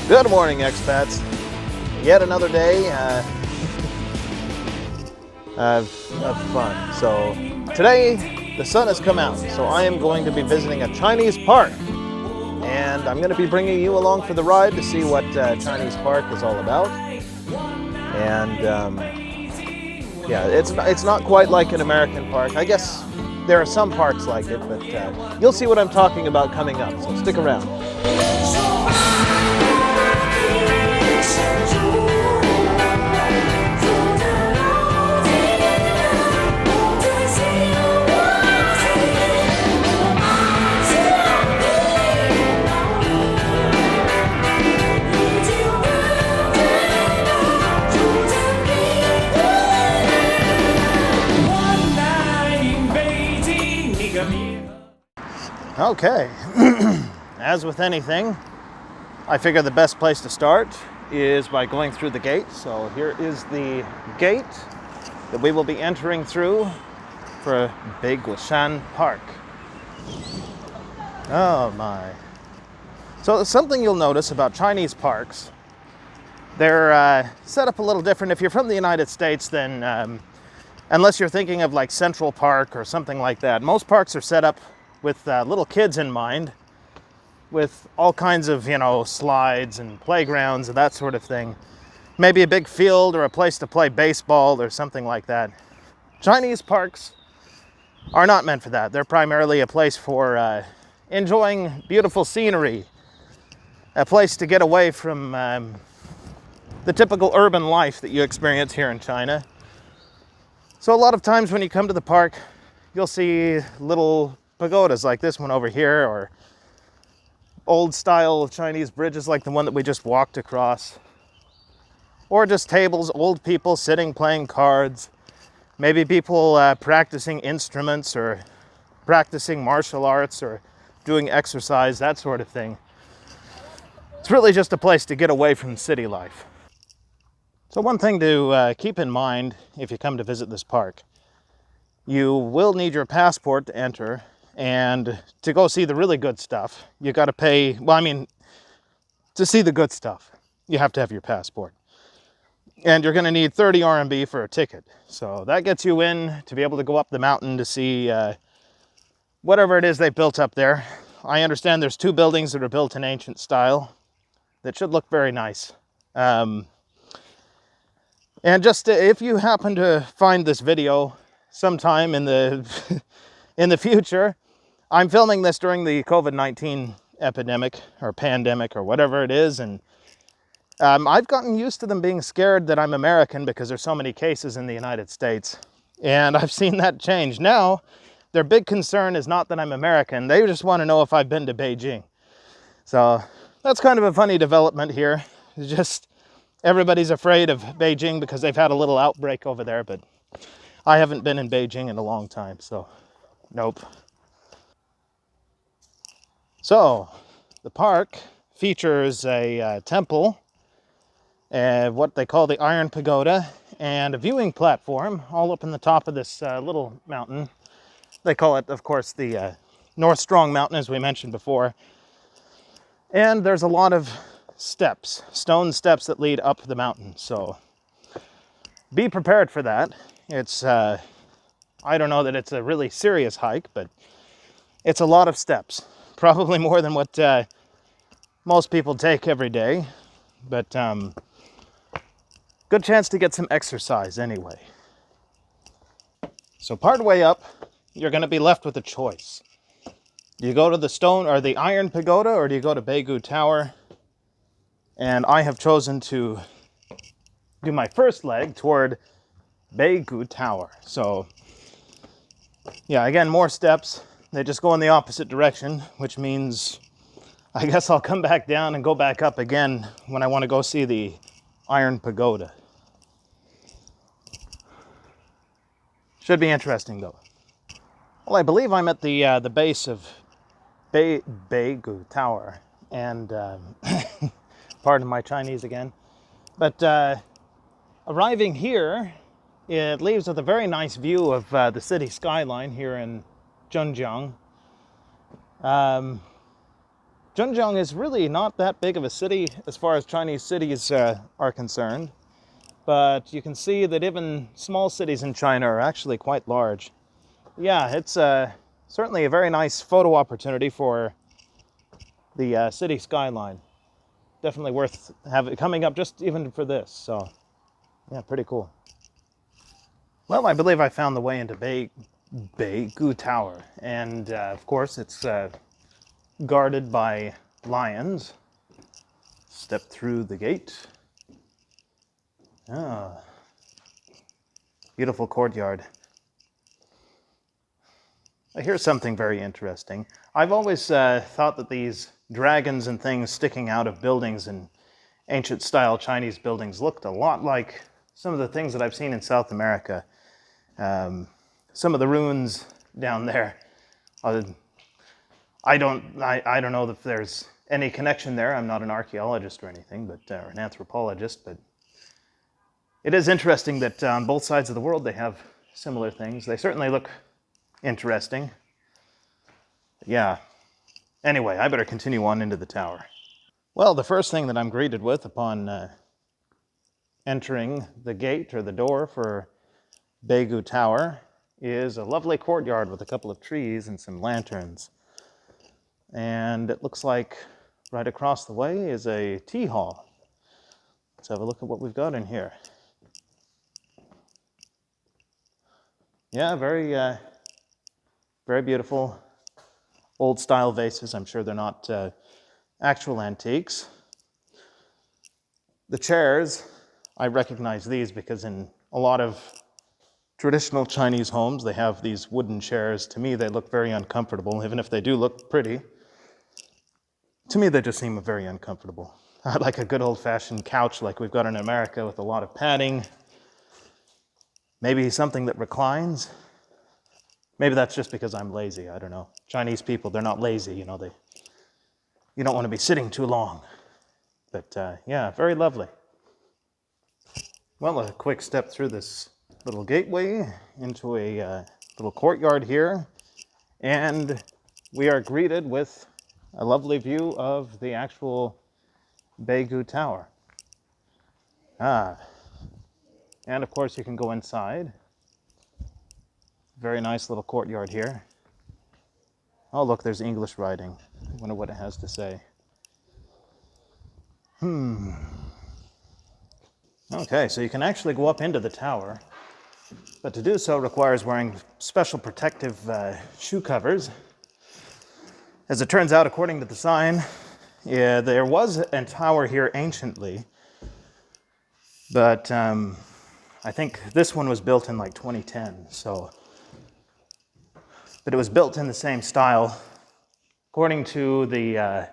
Good morning, expats. Yet another day of fun. So today the sun has come out, so I am going to be visiting a Chinese park, and I'm going to be bringing you along for the ride to see what Chinese park is all about. And yeah, it's not quite like an American park. I guess there are some parks like it, but you'll see what I'm talking about coming up. So stick around. Okay, as with anything, I figure the best place to start is by going through the gate. So here is the gate that we will be entering through for Beigushan Park. Oh my. So something you'll notice about Chinese parks, they're set up a little different. If you're from the United States, then unless you're thinking of like Central Park or something like that, most parks are set up with little kids in mind, with all kinds of, slides and playgrounds and that sort of thing. Maybe a big field or a place to play baseball or something like that. Chinese parks are not meant for that. They're primarily a place for enjoying beautiful scenery, a place to get away from the typical urban life that you experience here in China. So a lot of times when you come to the park, you'll see little pagodas like this one over here, or old style Chinese bridges like the one that we just walked across, or just tables, old people sitting playing cards, maybe people practicing instruments or practicing martial arts or doing exercise, that sort of thing. It's really just a place to get away from city life. So one thing to keep in mind if you come to visit this park, you will need your passport to enter. And to go see the really good stuff, you got to pay, to see the good stuff, you have to have your passport. And you're going to need 30 RMB for a ticket. So that gets you in to be able to go up the mountain to see whatever it is they built up there. I understand there's 2 buildings that are built in ancient style that should look very nice. And just if you happen to find this video sometime in the in the future, I'm filming this during the COVID-19 epidemic or pandemic or whatever it is, and I've gotten used to them being scared that I'm American because there's so many cases in the United States, and I've seen that change. Now, their big concern is not that I'm American, they just want to know if I've been to Beijing. So that's kind of a funny development here. It's just everybody's afraid of Beijing because they've had a little outbreak over there, but I haven't been in Beijing in a long time, so nope. So, the park features a temple, what they call the Iron Pagoda, and a viewing platform all up in the top of this little mountain. They call it, of course, the North Strong Mountain, as we mentioned before. And there's a lot of steps, stone steps that lead up the mountain. So, be prepared for that. It's, I don't know that it's a really serious hike, but it's a lot of steps. Probably more than what most people take every day, but good chance to get some exercise anyway. So part way up, you're going to be left with a choice. Do you go to the stone or the Iron Pagoda, or do you go to Beigu Tower? And I have chosen to do my first leg toward Beigu Tower. So yeah, again, more steps. They just go in the opposite direction, which means I guess I'll come back down and go back up again when I want to go see the Iron Pagoda. Should be interesting though. Well, I believe I'm at the base of Beigu Tower, and pardon my Chinese again, but arriving here, it leaves with a very nice view of the city skyline here in Zhenjiang. Zhenjiang is really not that big of a city as far as Chinese cities are concerned, but you can see that even small cities in China are actually quite large. Yeah, it's certainly a very nice photo opportunity for the city skyline. Definitely worth coming up just even for this. So, yeah, pretty cool. Well, I believe I found the way into Beigou Tower, and of course it's guarded by lions. Step through the gate. Ah, beautiful courtyard. Here's something very interesting. I've always thought that these dragons and things sticking out of buildings in ancient style Chinese buildings looked a lot like some of the things that I've seen in South America. Some of the ruins down there. I don't know if there's any connection there. I'm not an archaeologist or anything, but or an anthropologist, but it is interesting that on both sides of the world they have similar things. They certainly look interesting. Yeah. Anyway, I better continue on into the tower. Well, the first thing that I'm greeted with upon entering the gate or the door for Beigou Tower is a lovely courtyard with a couple of trees and some lanterns. And it looks like right across the way is a tea hall. Let's have a look at what we've got in here. Yeah, very beautiful old style vases. I'm sure they're not actual antiques. The chairs, I recognize these because in a lot of traditional Chinese homes, they have these wooden chairs. To me, they look very uncomfortable, even if they do look pretty. To me, they just seem very uncomfortable. I like a good old-fashioned couch like we've got in America with a lot of padding. Maybe something that reclines. Maybe that's just because I'm lazy, I don't know. Chinese people, they're not lazy, you know, you don't want to be sitting too long. But yeah, very lovely. Well, a quick step through this little gateway into a little courtyard here, and we are greeted with a lovely view of the actual Beigou Tower. And of course you can go inside. Very nice little courtyard here. Oh look, there's English writing. I wonder what it has to say. Okay, so you can actually go up into the tower, but to do so requires wearing special protective shoe covers. As it turns out, according to the sign, yeah, there was a tower here anciently, but I think this one was built in like 2010, so. But it was built in the same style. According to the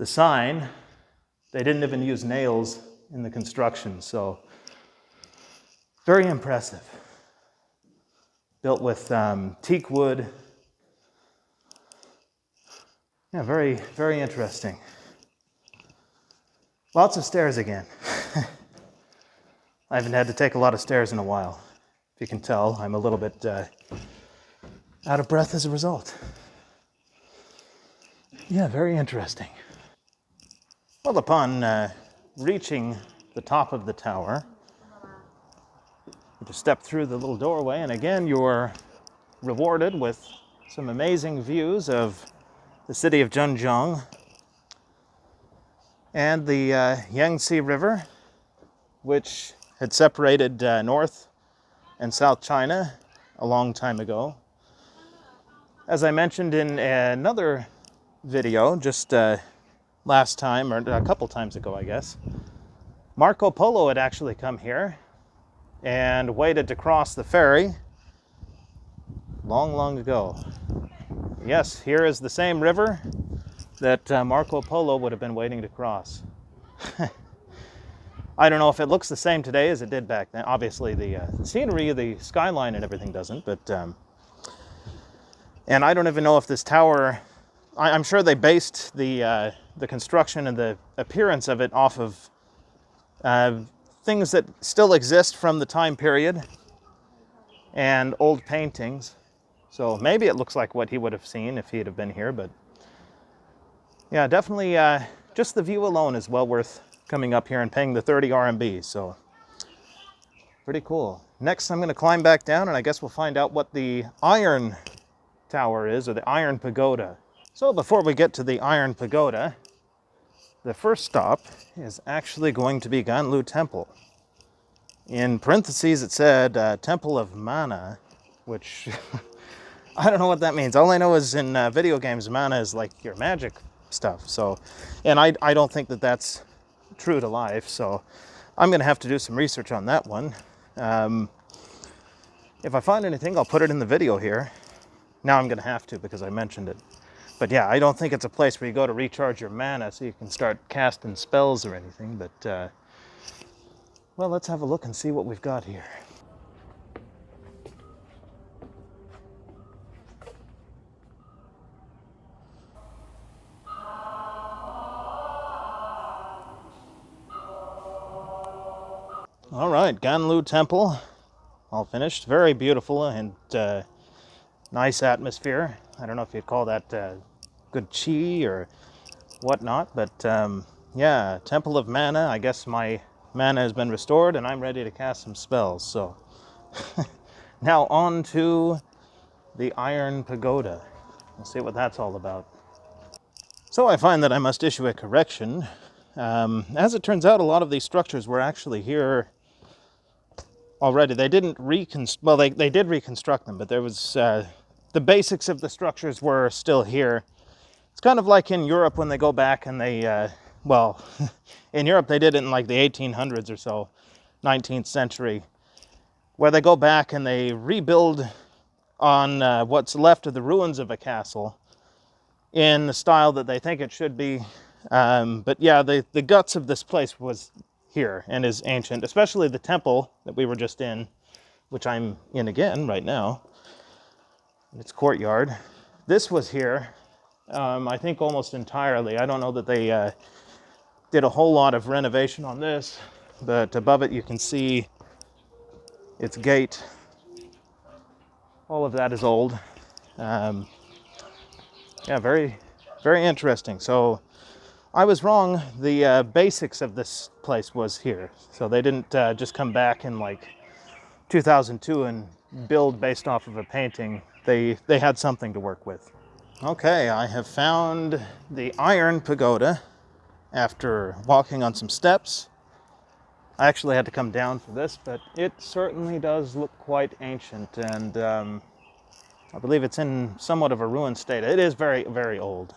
sign, they didn't even use nails in the construction, so very impressive. Built with teak wood. Yeah, very, very interesting. Lots of stairs again. I haven't had to take a lot of stairs in a while. If you can tell, I'm a little bit out of breath as a result. Yeah, very interesting. Well, upon reaching the top of the tower, you just step through the little doorway, and again, you're rewarded with some amazing views of the city of Zhenjiang and the Yangtze River, which had separated North and South China a long time ago. As I mentioned in another video just last time, or a couple times ago, I guess, Marco Polo had actually come here and waited to cross the ferry long, long ago. Yes, here is the same river that Marco Polo would have been waiting to cross. I don't know if it looks the same today as it did back then. Obviously, the scenery, the skyline and everything doesn't, but and I don't even know if this tower, I'm sure they based the construction and the appearance of it off of things that still exist from the time period and old paintings. So maybe it looks like what he would have seen if he had been here, but Yeah, definitely just the view alone is well worth coming up here and paying the 30 RMB, so pretty cool. Next I'm going to climb back down and I guess we'll find out what the Iron Tower is, or the Iron Pagoda. So before we get to the Iron Pagoda, the first stop is actually going to be Ganlu Temple. In parentheses it said Temple of Mana, which I don't know what that means. All I know is in video games, mana is like your magic stuff. So, and I don't think that that's true to life. So I'm going to have to do some research on that one. If I find anything, I'll put it in the video here. Now I'm going to have to because I mentioned it. But yeah, I don't think it's a place where you go to recharge your mana so you can start casting spells or anything. But, well, let's have a look and see what we've got here. All right, Ganlu Temple, all finished. Very beautiful and nice atmosphere. I don't know if you'd call that good chi or whatnot, but yeah, Temple of Mana. I guess my mana has been restored and I'm ready to cast some spells. So now on to the Iron Pagoda. We'll see what that's all about. So I find that I must issue a correction. As it turns out, a lot of these structures were actually here already. They didn't well, they did reconstruct them, but there was the basics of the structures were still here. It's kind of like in Europe when they go back and they, well, in Europe they did it in like the 1800s or so, 19th century, where they go back and they rebuild on what's left of the ruins of a castle in the style that they think it should be. But yeah, the guts of this place was here and is ancient, especially the temple that we were just in, which I'm in again right now. Its courtyard. This was here, I think almost entirely. I don't know that they did a whole lot of renovation on this, but above it you can see its gate. All of that is old. Yeah, very, very interesting. So I was wrong. The basics of this place was here. So they didn't just come back in like 2002 and build based off of a painting. They had something to work with. Okay, I have found the Iron Pagoda after walking on some steps. I actually had to come down for this, but it certainly does look quite ancient, and I believe it's in somewhat of a ruined state. It is very, very old.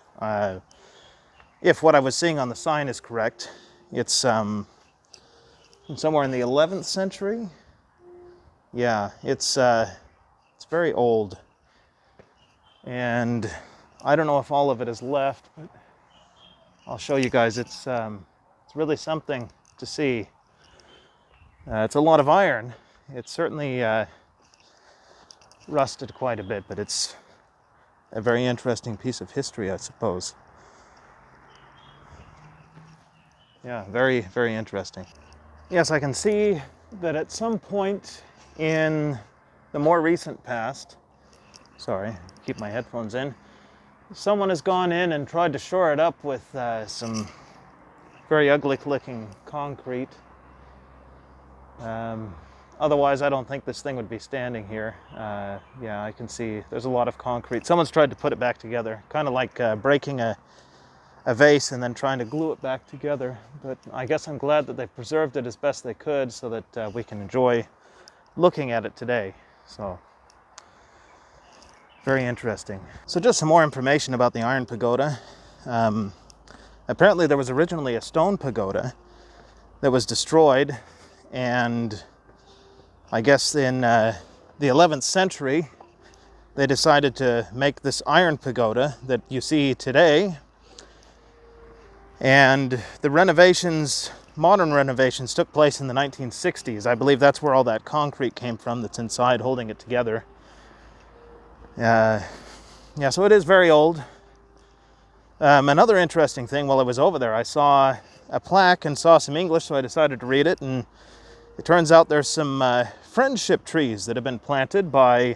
If what I was seeing on the sign is correct, it's somewhere in the 11th century. Yeah, it's very old, and I don't know if all of it is left, but I'll show you guys. It's really something to see. It's a lot of iron. It's certainly rusted quite a bit, but it's a very interesting piece of history, I suppose. Yeah, very, very interesting. Yes, I can see that at some point in the more recent past, sorry, keep my headphones in, someone has gone in and tried to shore it up with some very ugly looking concrete. Otherwise, I don't think this thing would be standing here. Yeah, I can see there's a lot of concrete. Someone's tried to put it back together, kind of like breaking a vase and then trying to glue it back together. But I guess I'm glad that they preserved it as best they could so that we can enjoy looking at it today. So, very interesting. So just some more information about the Iron Pagoda. Apparently there was originally a stone pagoda that was destroyed, and I guess in the 11th century they decided to make this iron pagoda that you see today. And the renovations, modern renovations, took place in the 1960s. I believe that's where all that concrete came from that's inside holding it together. Yeah, so it is very old. Another interesting thing, while I was over there, I saw a plaque and saw some English, so I decided to read it, and it turns out there's some friendship trees that have been planted by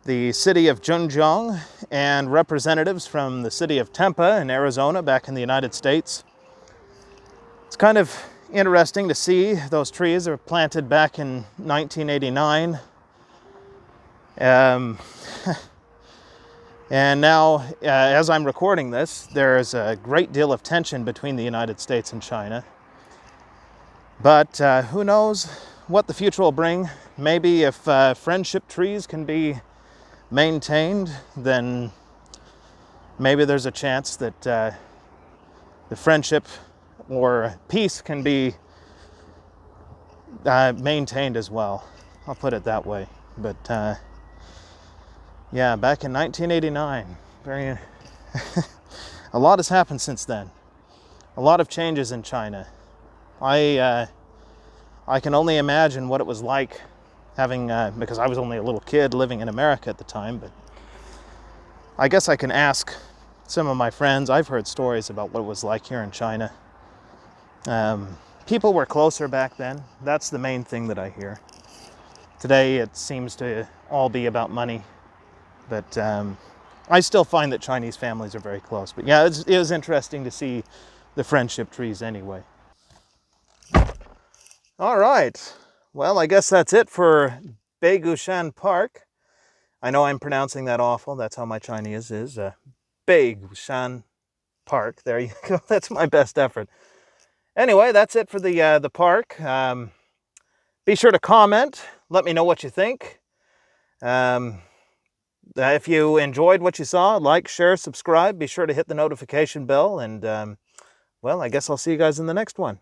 the city of Zhejiang and representatives from the city of Tempe in Arizona back in the United States. It's kind of interesting to see those trees that were planted back in 1989. And now, as I'm recording this, there's a great deal of tension between the United States and China. But who knows what the future will bring. Maybe if friendship trees can be maintained, then maybe there's a chance that the friendship or peace can be maintained as well. I'll put it that way. But yeah, back in 1989, a lot has happened since then. A lot of changes in China. I can only imagine what it was like having, because I was only a little kid living in America at the time, but I guess I can ask some of my friends. I've heard stories about what it was like here in China. People were closer back then. That's the main thing that I hear. Today it seems to all be about money, but I still find that Chinese families are very close. But yeah, it was interesting to see the friendship trees anyway. All right, well, I guess that's it for Beigushan Park. I know I'm pronouncing that awful. That's how my Chinese is. Beigushan Park. There you go. That's my best effort. Anyway, that's it for the park. Be sure to comment. Let me know what you think. If you enjoyed what you saw, like, share, subscribe. Be sure to hit the notification bell. And, well, I guess I'll see you guys in the next one.